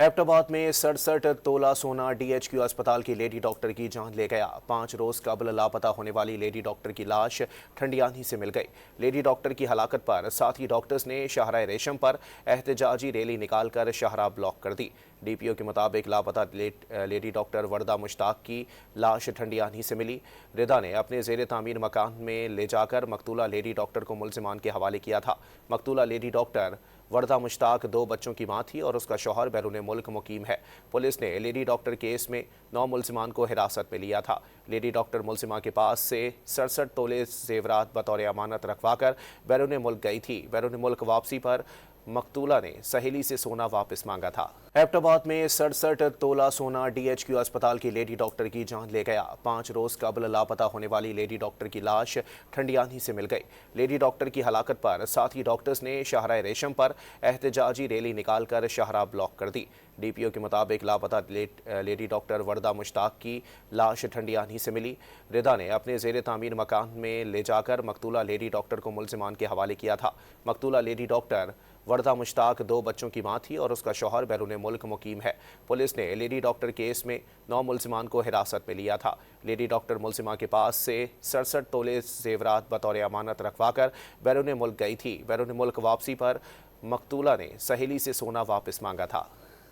एबटाबाद में 67 तोला सोना डीएचक्यू अस्पताल की लेडी डॉक्टर की जान ले गया। 5 रोज कबल लापता होने वाली लेडी डॉक्टर की लाश ठंडियानी से मिल गई। लेडी डॉक्टर की हलाकत पर साथी डॉक्टर्स ने शाहराह रेशम पर एहतजाजी रैली निकालकर शाहराह ब्लॉक कर दी। डीपीओ के मुताबिक लापता लेडी डॉक्टर वर्दा मुश्ताक की लाश ठंडियानी से मिली। रिदा ने अपने जेर तामीर मकान में ले जाकर मकतूला लेडी डॉक्टर को मुल्जिमान के हवाले किया था। मकतूला लेडी डॉक्टर वर्दा मुश्ताक 2 बच्चों की मां थी और उसका शौहर बैरून मुल्क मुकीम है। पुलिस ने लेडी डॉक्टर केस में 9 मुल्जिमान को हिरासत में लिया था। लेडी डॉक्टर मुल्जिमा के पास से 67 तोले जेवरात बतौर अमानत रखवा कर बैरून मुल्क गई थी। बैरून मुल्क वापसी पर मकतूला ने सहेली से सोना वापस मांगा था। एबटाबाद में 67 तोला सोना डीएचक्यू अस्पताल की लेडी डॉक्टर की जान ले गया। 5 रोज कबल लापता होने वाली लेडी डॉक्टर की लाश ठंडियानी से मिल गई। लेडी डॉक्टर की हलाकत पर साथी डॉक्टर्स ने शाहराह रेशम पर एहतजाजी रैली निकालकर शाहराह ब्लॉक कर दी। डीपीओ के मुताबिक लापता लेडी डॉक्टर वर्दा मुश्ताक की लाश ठंडियानी से मिली। रिदा ने अपने जेर तामीर मकान में ले जाकर मकतूला लेडी डॉक्टर को मुल्जिमान के हवाले किया था। मकतूला लेडी डॉक्टर वर्दा मुश्ताक 2 बच्चों की मां थी और उसका शौहर बैरून मुल्क मुकीम है। पुलिस ने लेडी डॉक्टर केस में 9 मुल्जिमान को हिरासत में लिया था। लेडी डॉक्टर मुल्जिमा के पास से 67 तोले जेवरात बतौर अमानत रखवा कर बैरून मुल्क गई थी। बैरून मुल्क वापसी पर मकतूला ने सहेली से सोना वापस मांगा था।